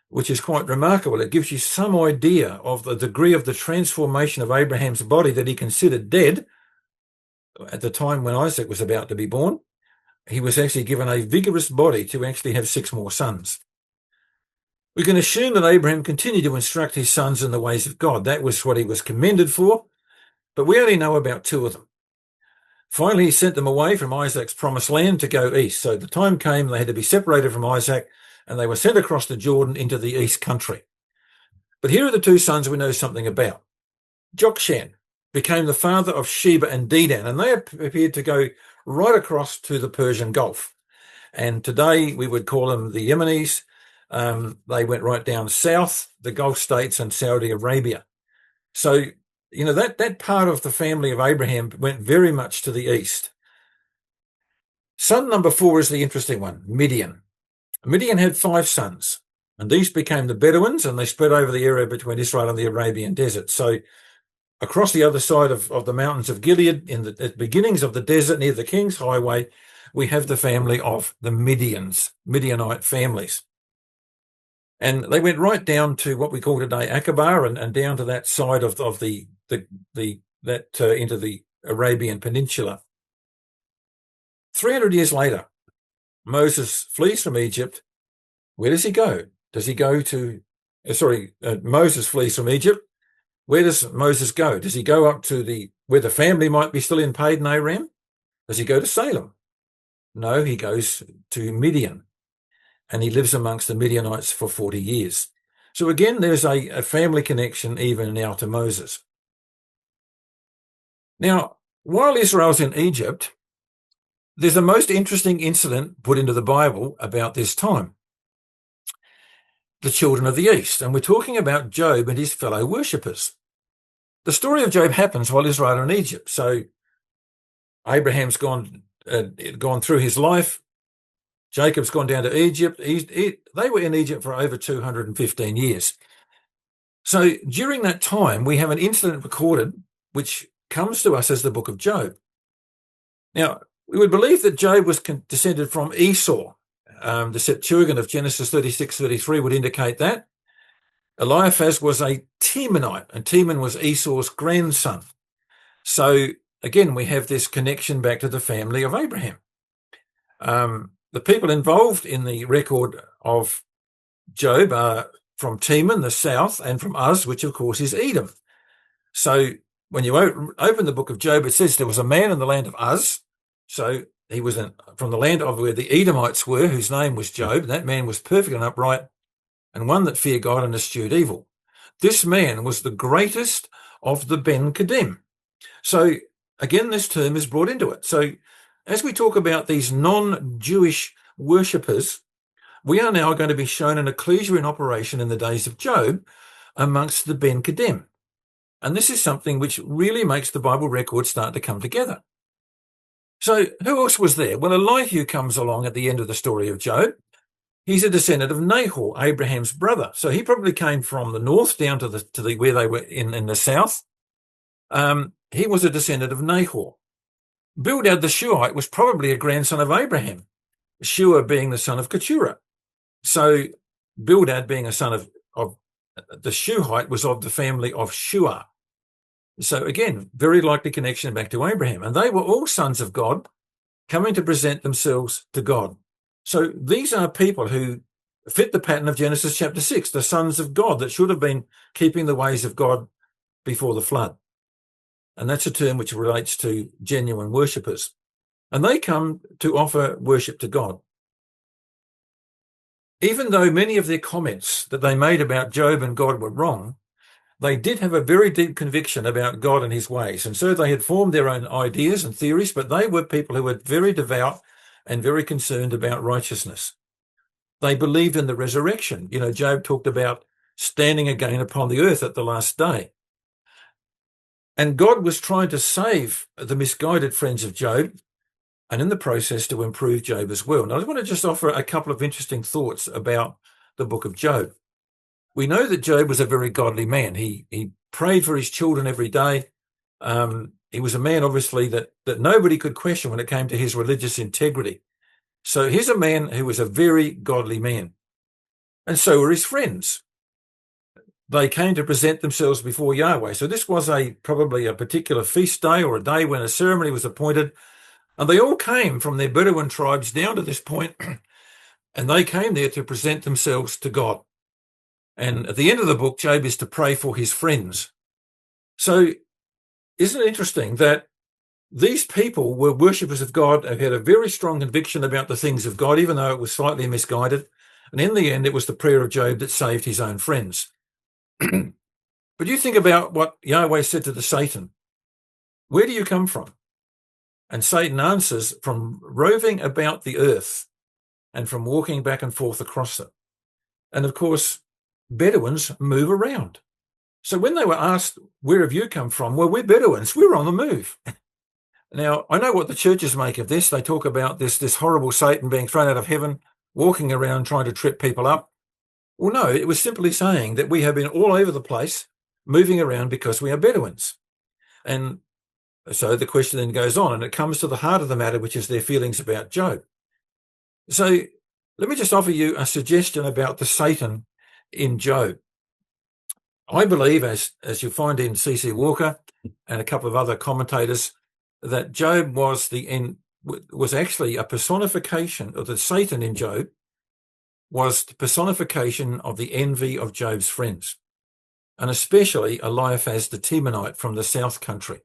which is quite remarkable. It gives you some idea of the degree of the transformation of Abraham's body that he considered dead at the time when Isaac was about to be born. He was actually given a vigorous body to actually have 6 more sons. We can assume that Abraham continued to instruct his sons in the ways of God. That was what he was commended for, but we only know about 2 of them. Finally, he sent them away from Isaac's promised land to go east. So the time came they had to be separated from Isaac, and they were sent across the Jordan into the east country. But here are the 2 sons we know something about. Jokshan became the father of Sheba and Dedan, and they appeared to go right across to the Persian Gulf. And today we would call them the Yemenis. They went right down south, the Gulf states and Saudi Arabia. So, that part of the family of Abraham went very much to the east. Son number 4 is the interesting one, Midian. Midian had 5 sons, and these became the Bedouins, and they spread over the area between Israel and the Arabian desert. So across the other side of the mountains of Gilead, at the beginnings of the desert near the King's Highway, we have the family of the Midianite families. And they went right down to what we call today Aqaba, and down to that side of into the Arabian Peninsula. 300 years later, Moses flees from Egypt. Where does he go? Moses flees from Egypt. Where does Moses go? Does he go up to where the family might be still in Padan Aram? Does he go to Salem? No, he goes to Midian, and he lives amongst the Midianites for 40 years. So again, there's a family connection even now to Moses. Now, while Israel's in Egypt, there's a most interesting incident put into the Bible about this time. The children of the East, and we're talking about Job and his fellow worshippers. The story of Job happens while Israel are in Egypt. So Abraham's gone through his life. Jacob's gone down to Egypt. They were in Egypt for over 215 years. So during that time, we have an incident recorded which comes to us as the book of Job. Now, we would believe that Job was descended from Esau. The Septuagint of Genesis 36:33 would indicate that. Eliphaz was a Temanite, and Teman was Esau's grandson. So again, we have this connection back to the family of Abraham. The people involved in the record of Job are from Teman, the south, and from Uz, which of course is Edom. So when you open the book of Job, it says there was a man in the land of Uz. So he was from the land of where the Edomites were, whose name was Job. That man was perfect and upright, and one that feared God and eschewed evil. This man was the greatest of the Ben-Kedem. So again, this term is brought into it. So as we talk about these non-Jewish worshippers, we are now going to be shown an ecclesia in operation in the days of Job amongst the Ben-Kedem. And this is something which really makes the Bible record start to come together. So who else was there? Well, Elihu comes along at the end of the story of Job. He's a descendant of Nahor, Abraham's brother. So he probably came from the north down to the where they were in the south. He was a descendant of Nahor. Bildad the Shuhite was probably a grandson of Abraham, Shua being the son of Keturah. So Bildad being a son of the Shuhite was of the family of Shua. So again, very likely connection back to Abraham. And they were all sons of God coming to present themselves to God. So these are people who fit the pattern of Genesis chapter 6, the sons of God that should have been keeping the ways of God before the flood. And that's a term which relates to genuine worshippers. And they come to offer worship to God. Even though many of their comments that they made about Job and God were wrong, they did have a very deep conviction about God and his ways. And so they had formed their own ideas and theories, but they were people who were very devout and very concerned about righteousness. They believed in the resurrection. You know, Job talked about standing again upon the earth at the last day. And God was trying to save the misguided friends of Job, and in the process to improve Job as well. Now, I want to just offer a couple of interesting thoughts about the book of Job. We know that Job was a very godly man. He prayed for his children every day. He was a man, obviously, that nobody could question when it came to his religious integrity. So here's a man who was a very godly man. And so were his friends. They came to present themselves before Yahweh. So this was probably a particular feast day or a day when a ceremony was appointed. And they all came from their Bedouin tribes down to this point, and they came there to present themselves to God. And at the end of the book, Job is to pray for his friends. So isn't it interesting that these people were worshippers of God who had a very strong conviction about the things of God, even though it was slightly misguided. And in the end, it was the prayer of Job that saved his own friends. But you think about what Yahweh said to the Satan. Where do you come from? And Satan answers, from roving about the earth and from walking back and forth across it. And of course, Bedouins move around. So when they were asked, where have you come from? Well, we're Bedouins. We're on the move. Now, I know what the churches make of this. They talk about this horrible Satan being thrown out of heaven, walking around trying to trip people up. Well, no, it was simply saying that we have been all over the place, moving around because we are Bedouins. And so the question then goes on, and it comes to the heart of the matter, which is their feelings about Job. So let me just offer you a suggestion about the Satan in Job. I believe, as you find in C.C. Walker and a couple of other commentators, that Job was actually a personification, or the Satan in Job was the personification of the envy of Job's friends, and especially Eliphaz the Temanite from the south country.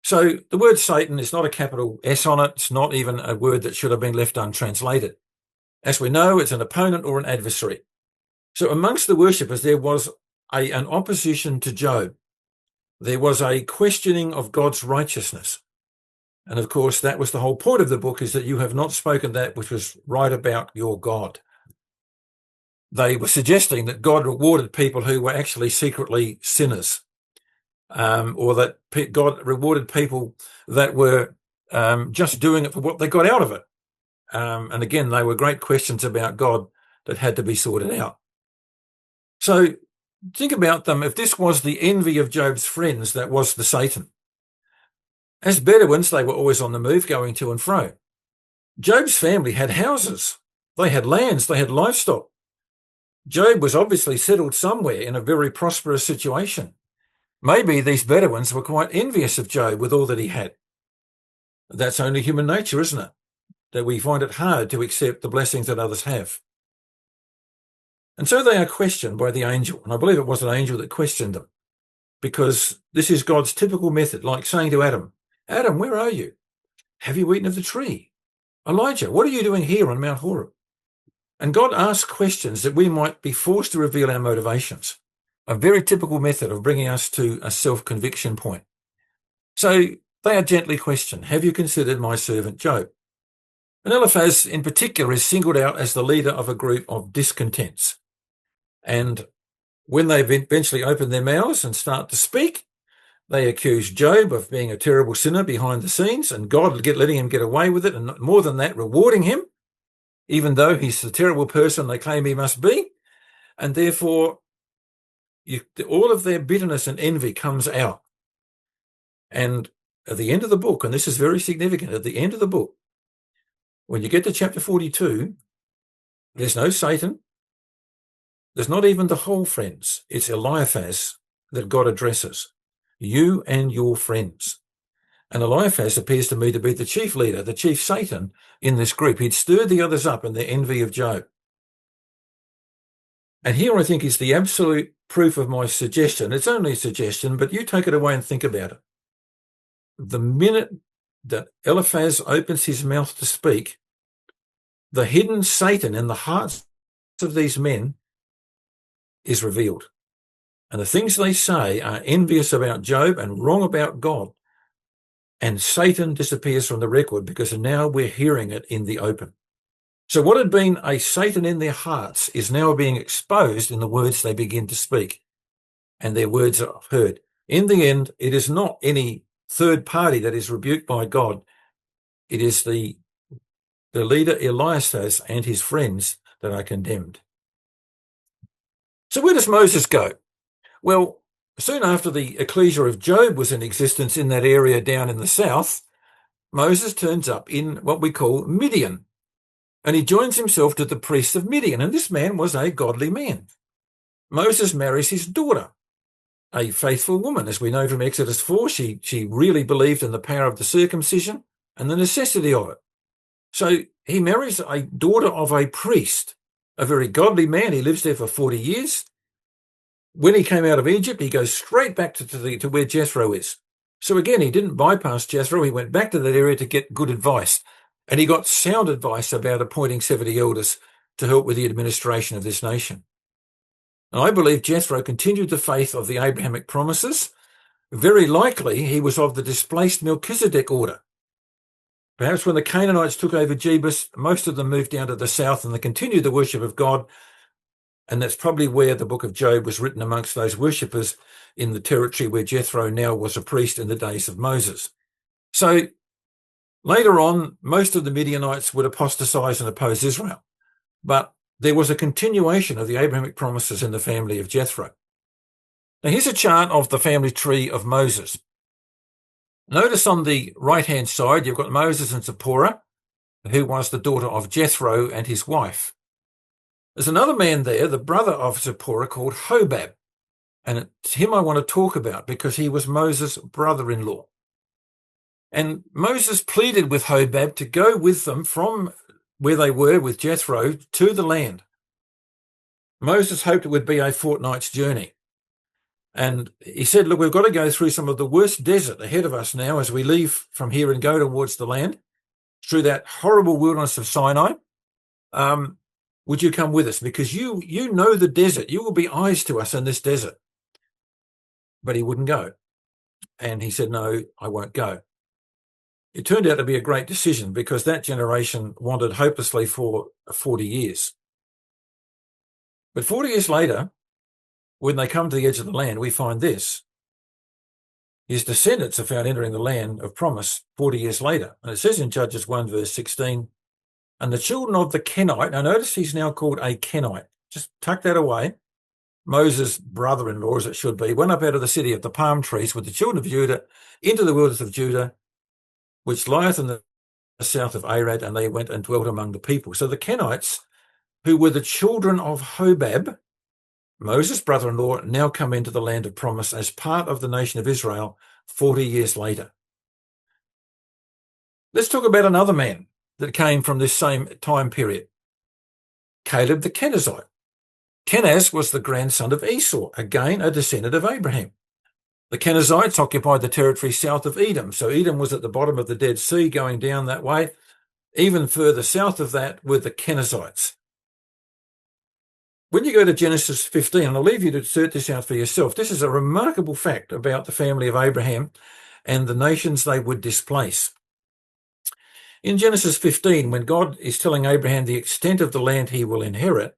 So the word Satan is not a capital S on it. It's not even a word that should have been left untranslated. As we know, it's an opponent or an adversary. So amongst the worshippers, there was an opposition to Job. There was a questioning of God's righteousness. And of course, that was the whole point of the book, is that you have not spoken that which was right about your God. They were suggesting that God rewarded people who were actually secretly sinners. Or that God rewarded people that were just doing it for what they got out of it. And again, they were great questions about God that had to be sorted out. So think about them. If this was the envy of Job's friends, that was the Satan. As Bedouins, they were always on the move, going to and fro. Job's family had houses. They had lands. They had livestock. Job was obviously settled somewhere in a very prosperous situation. Maybe these Bedouins were quite envious of Job with all that he had. That's only human nature, isn't it? That we find it hard to accept the blessings that others have. And so they are questioned by the angel. And I believe it was an angel that questioned them, because this is God's typical method, like saying to Adam, Adam, where are you? Have you eaten of the tree? Elijah, what are you doing here on Mount Horeb? And God asks questions that we might be forced to reveal our motivations. A very typical method of bringing us to a self-conviction point. So they are gently questioned, have you considered my servant Job? And Eliphaz in particular is singled out as the leader of a group of discontents. And when they eventually open their mouths and start to speak, they accuse Job of being a terrible sinner behind the scenes, and God letting him get away with it, and more than that, rewarding him, even though he's the terrible person they claim he must be. And therefore, all of their bitterness and envy comes out. And at the end of the book, and this is very significant, at the end of the book, when you get to chapter 42, there's no Satan. There's not even the whole friends. It's Eliphaz that God addresses. You and your friends. And Eliphaz appears to me to be the chief leader, the chief Satan in this group. He'd stirred the others up in their envy of Job. And here I think is the absolute proof of my suggestion. It's only a suggestion, but you take it away and think about it. The minute that Eliphaz opens his mouth to speak, the hidden Satan in the hearts of these men is revealed. And the things they say are envious about Job and wrong about God. And Satan disappears from the record because now we're hearing it in the open. So what had been a Satan in their hearts is now being exposed in the words they begin to speak. And their words are heard. In the end, it is not any third party that is rebuked by God. It is the leader Eliphaz and his friends that are condemned. So where does Moses go? Well, soon after the ecclesia of Job was in existence in that area down in the south, Moses turns up in what we call Midian, and he joins himself to the priests of Midian, and this man was a godly man. Moses marries his daughter, a faithful woman. As we know from Exodus 4, she really believed in the power of the circumcision and the necessity of it. So he marries a daughter of a priest, a very godly man. He lives there for 40 years. When he came out of Egypt, he goes straight back to where Jethro is. So again, he didn't bypass Jethro. He went back to that area to get good advice. And he got sound advice about appointing 70 elders to help with the administration of this nation. And I believe Jethro continued the faith of the Abrahamic promises. Very likely, he was of the displaced Melchizedek order. Perhaps when the Canaanites took over Jebus, most of them moved down to the south and they continued the worship of God. And that's probably where the book of Job was written, amongst those worshippers in the territory where Jethro now was a priest in the days of Moses. So later on, most of the Midianites would apostatize and oppose Israel. But there was a continuation of the Abrahamic promises in the family of Jethro. Now here's a chart of the family tree of Moses. Notice on the right-hand side, you've got Moses and Zipporah, who was the daughter of Jethro and his wife. There's another man there, the brother of Zipporah, called Hobab. And it's him I want to talk about because he was Moses' brother-in-law. And Moses pleaded with Hobab to go with them from where they were with Jethro to the land. Moses hoped it would be a fortnight's journey. And he said, look, we've got to go through some of the worst desert ahead of us now as we leave from here and go towards the land, through that horrible wilderness of Sinai. Would you come with us? Because you know the desert. You will be eyes to us in this desert. But he wouldn't go. And he said, no, I won't go. It turned out to be a great decision because that generation wandered hopelessly for 40 years. But 40 years later, when they come to the edge of the land, we find this. His descendants are found entering the land of promise 40 years later. And it says in Judges 1 verse 16, and the children of the Kenite, now notice he's now called a Kenite. Just tuck that away. Moses' brother-in-law, as it should be, went up out of the city of the palm trees with the children of Judah into the wilderness of Judah, which lieth in the south of Arad, and they went and dwelt among the people. So the Kenites, who were the children of Hobab, Moses' brother-in-law, now come into the land of promise as part of the nation of Israel 40 years later. Let's talk about another man that came from this same time period, Caleb the Kenizzite. Kenaz was the grandson of Esau, again a descendant of Abraham. The Kenizzites occupied the territory south of Edom. So Edom was at the bottom of the Dead Sea going down that way. Even further south of that were the Kenizzites. When you go to Genesis 15, and I'll leave you to sort this out for yourself, this is a remarkable fact about the family of Abraham and the nations they would displace. In Genesis 15, when God is telling Abraham the extent of the land he will inherit,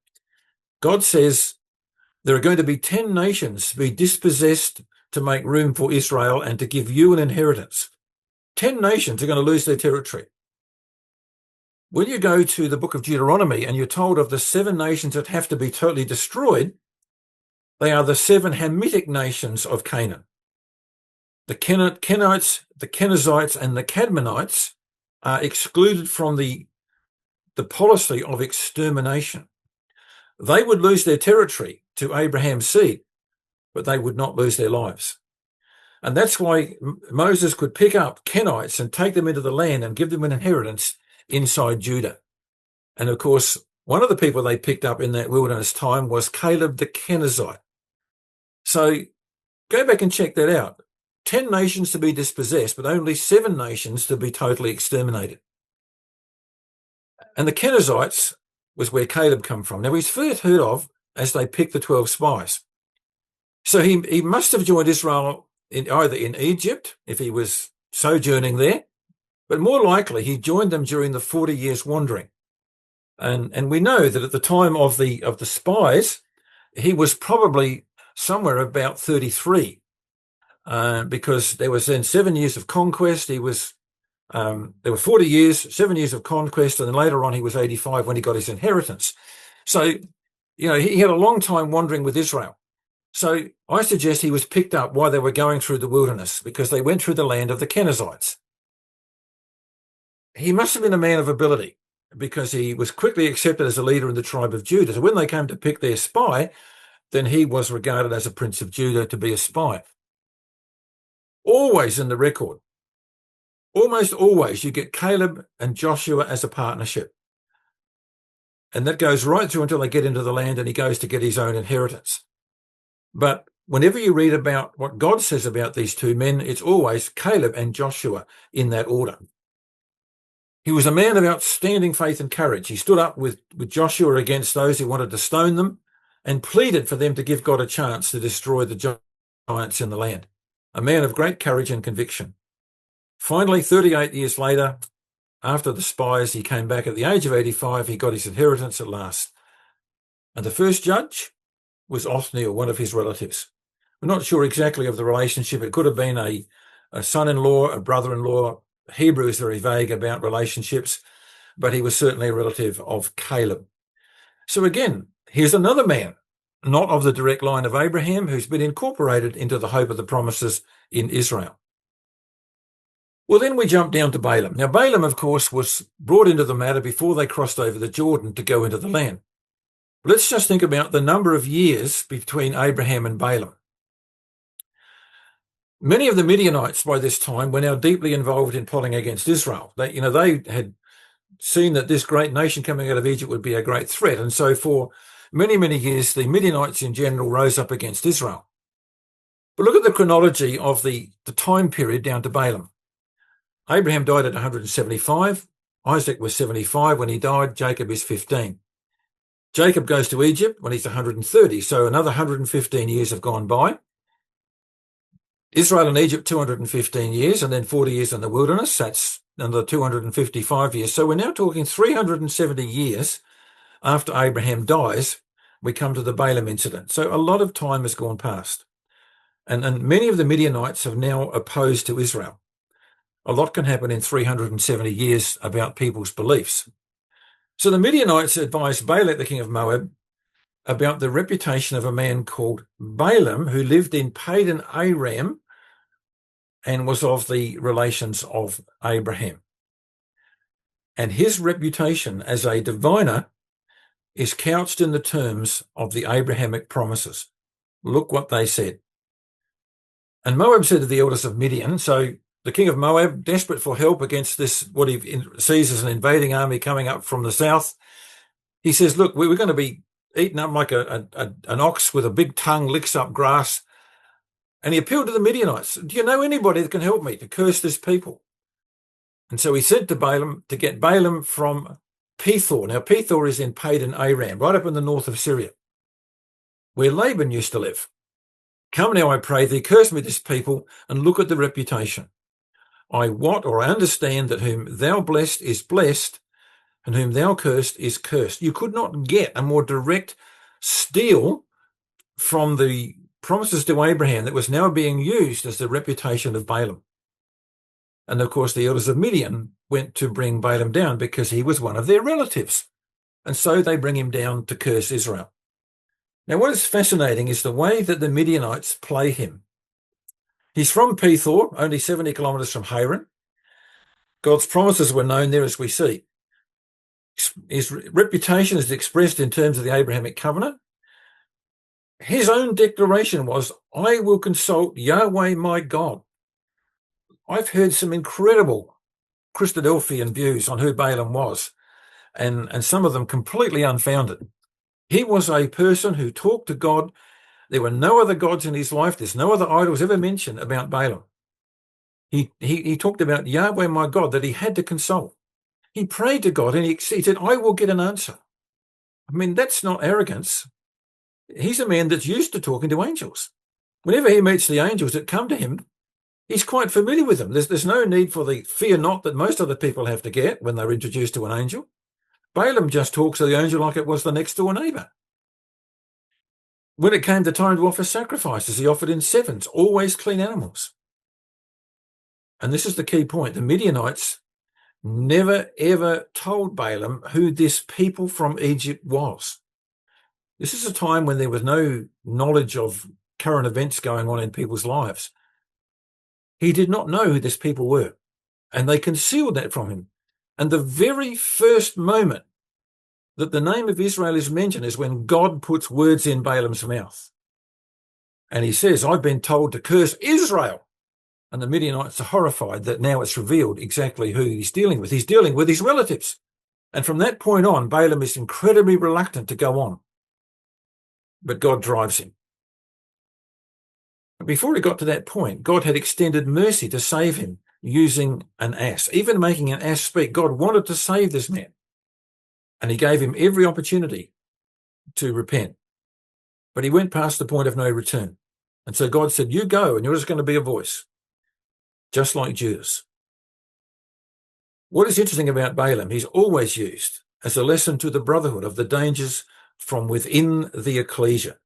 God says there are going to be 10 nations to be dispossessed to make room for Israel and to give you an inheritance. 10 nations are going to lose their territory. When you go to the book of Deuteronomy and you're told of the 7 nations that have to be totally destroyed, they are the 7 Hamitic nations of Canaan. The Kenites, the Kenizzites, and the Cadmonites are excluded from the policy of extermination. They would lose their territory to Abraham's seed, but they would not lose their lives. And that's why Moses could pick up Kenites and take them into the land and give them an inheritance inside Judah. And of course, one of the people they picked up in that wilderness time was Caleb the Kenizzite. So go back and check that out. 10 nations to be dispossessed, but only 7 nations to be totally exterminated. And the Kenizzites was where Caleb come from. Now, he's first heard of as they picked the 12 spies. So he must have joined Israel either in Egypt, if he was sojourning there, but more likely he joined them during the 40 years wandering. And we know that at the time of the spies, he was probably somewhere about 33, because there was then 7 years of conquest. There were 40 years, 7 years of conquest, and then later on he was 85 when he got his inheritance. So, he had a long time wandering with Israel. So I suggest he was picked up while they were going through the wilderness, because they went through the land of the Kenizzites. He must have been a man of ability, because he was quickly accepted as a leader in the tribe of Judah. So when they came to pick their spy, then he was regarded as a prince of Judah to be a spy. Always in the record, almost always, you get Caleb and Joshua as a partnership. And that goes right through until they get into the land and he goes to get his own inheritance. But whenever you read about what God says about these two men, it's always Caleb and Joshua in that order. He was a man of outstanding faith and courage. He stood up with Joshua against those who wanted to stone them and pleaded for them to give God a chance to destroy the giants in the land. A man of great courage and conviction. Finally, 38 years later, after the spies, he came back at the age of 85. He got his inheritance at last. And the first judge was Othniel, one of his relatives. We're not sure exactly of the relationship. It could have been a son-in-law, a brother-in-law. Hebrew is very vague about relationships, but he was certainly a relative of Caleb. So again, here's another man, not of the direct line of Abraham, who's been incorporated into the hope of the promises in Israel. Well, then we jump down to Balaam. Now, Balaam, of course, was brought into the matter before they crossed over the Jordan to go into the land. Let's just think about the number of years between Abraham and Balaam. Many of the Midianites by this time were now deeply involved in plotting against Israel. They had seen that this great nation coming out of Egypt would be a great threat. And so for many, many years, the Midianites in general rose up against Israel. But look at the chronology of the time period down to Balaam. Abraham died at 175. Isaac was 75 when he died. Jacob is 15. Jacob goes to Egypt when he's 130. So another 115 years have gone by. Israel and Egypt, 215 years, and then 40 years in the wilderness. That's another 255 years. So we're now talking 370 years after Abraham dies, we come to the Balaam incident. So a lot of time has gone past. And many of the Midianites have now opposed to Israel. A lot can happen in 370 years about people's beliefs. So the Midianites advised Balak, the king of Moab, about the reputation of a man called Balaam, who lived in Padan Aram and was of the relations of Abraham. And his reputation as a diviner is couched in the terms of the Abrahamic promises. Look what they said. And Moab said to the elders of Midian, so the king of Moab, desperate for help against this, what he sees as an invading army coming up from the south, he says, look, we're going to be eaten up like an ox with a big tongue licks up grass. And he appealed to the Midianites. Do you know anybody that can help me to curse this people? And so he said to Balaam to get Balaam from Pethor. Now, Pethor is in Padan Aram, right up in the north of Syria, where Laban used to live. Come now, I pray thee, curse me this people, and look at the reputation. I wot or I understand that whom thou blessed is blessed, and whom thou cursed is cursed. You could not get a more direct steal from the promises to Abraham that was now being used as the reputation of Balaam. And of course, the elders of Midian went to bring Balaam down because he was one of their relatives. And so they bring him down to curse Israel. Now, what is fascinating is the way that the Midianites play him. He's from Pethor, only 70 kilometers from Haran. God's promises were known there, as we see. His reputation is expressed in terms of the Abrahamic covenant. His own declaration was, I will consult Yahweh my God. I've heard some incredible Christadelphian views on who Balaam was, and some of them completely unfounded. He was a person who talked to God. There were no other gods in his life. There's no other idols ever mentioned about Balaam. He talked about Yahweh my God, that he had to consult. He prayed to God and he said, I will get an answer. I mean, that's not arrogance. He's a man that's used to talking to angels. Whenever he meets the angels that come to him, he's quite familiar with them. There's no need for the fear not that most other people have to get when they're introduced to an angel. Balaam just talks to the angel like it was the next door neighbour. When it came to time to offer sacrifices, he offered in sevens, always clean animals. And this is the key point. The Midianites never, ever told Balaam who this people from Egypt was. This is a time when there was no knowledge of current events going on in people's lives. He did not know who this people were, and they concealed that from him. And the very first moment that the name of Israel is mentioned is when God puts words in Balaam's mouth. And he says, I've been told to curse Israel. And the Midianites are horrified that now it's revealed exactly who he's dealing with. He's dealing with his relatives. And from that point on, Balaam is incredibly reluctant to go on. But God drives him. But before he got to that point, God had extended mercy to save him using an ass. Even making an ass speak, God wanted to save this man. And he gave him every opportunity to repent. But he went past the point of no return. And so God said, you go, and you're just going to be a voice, just like Judas. What is interesting about Balaam, he's always used as a lesson to the brotherhood of the dangers from within the ecclesia.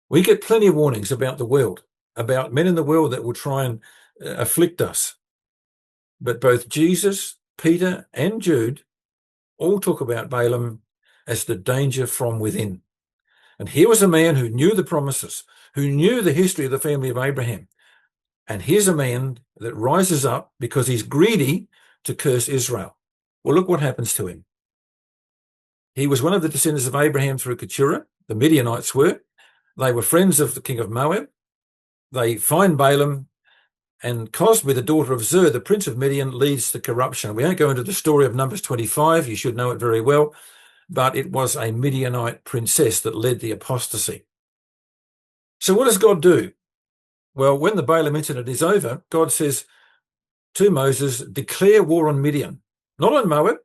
We get plenty of warnings about the world, about men in the world that will try and afflict us. But both Jesus, Peter, and Jude all talk about Balaam as the danger from within. And here was a man who knew the promises, who knew the history of the family of Abraham. And here's a man that rises up because he's greedy to curse Israel. Well, look what happens to him. He was one of the descendants of Abraham through Keturah. The Midianites were. They were friends of the king of Moab. They find Balaam, and Cosbi, the daughter of Zer, the prince of Midian, leads to corruption. We won't go into the story of Numbers 25. You should know it very well. But it was a Midianite princess that led the apostasy. So what does God do? Well, when the Balaam incident is over, God says to Moses, declare war on Midian, not on Moab.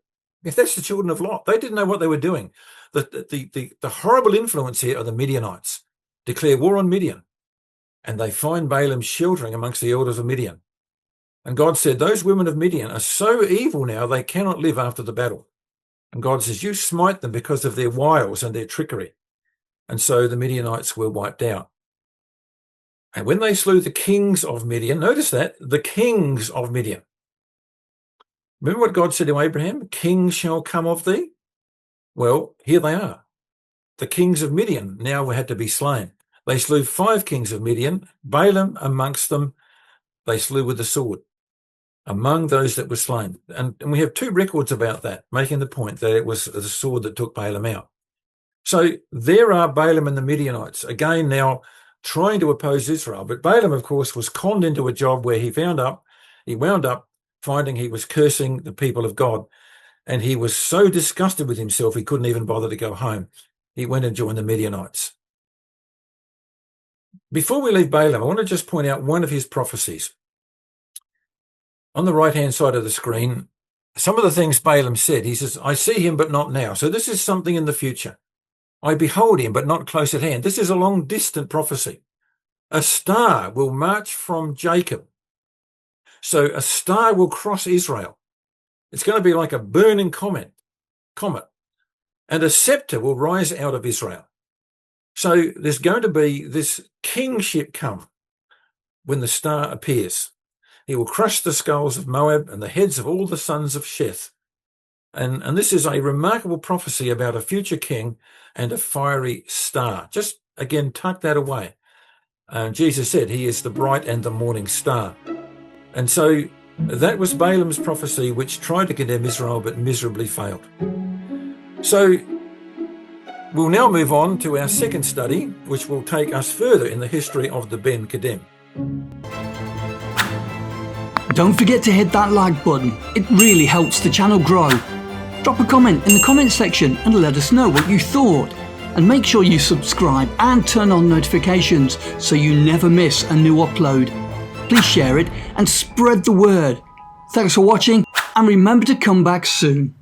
If that's the children of Lot, they didn't know what they were doing. The horrible influence here are the Midianites. Declare war on Midian. And they find Balaam sheltering amongst the elders of Midian. And God said, those women of Midian are so evil now, they cannot live after the battle. And God says, you smite them because of their wiles and their trickery. And so the Midianites were wiped out. And when they slew the kings of Midian, notice that, the kings of Midian. Remember what God said to Abraham? Kings shall come of thee. Well, here they are. The kings of Midian now had to be slain. They slew 5 kings of Midian, Balaam amongst them, they slew with the sword, among those that were slain. And we have 2 records about that, making the point that it was the sword that took Balaam out. So there are Balaam and the Midianites, again now trying to oppose Israel. But Balaam, of course, was conned into a job where he wound up finding he was cursing the people of God. And he was so disgusted with himself, he couldn't even bother to go home. He went and joined the Midianites. Before we leave Balaam, I want to just point out one of his prophecies. On the right-hand side of the screen, some of the things Balaam said, he says, I see him, but not now. So this is something in the future. I behold him, but not close at hand. This is a long distant prophecy. A star will march from Jacob. So a star will cross Israel. It's going to be like a burning comet. And a scepter will rise out of Israel. So there's going to be this kingship come when the star appears. He will crush the skulls of Moab and the heads of all the sons of Sheth. And this is a remarkable prophecy about a future king and a fiery star. Just, again, tuck that away. Jesus said he is the bright and the morning star. And so that was Balaam's prophecy, which tried to condemn Israel but miserably failed. So We'll now move on to our second study, which will take us further in the history of the Ben-Kedem. Don't forget to hit that like button, it really helps the channel grow. Drop a comment in the comment section and let us know what you thought. And make sure you subscribe and turn on notifications so you never miss a new upload. Please share it and spread the word. Thanks for watching and remember to come back soon.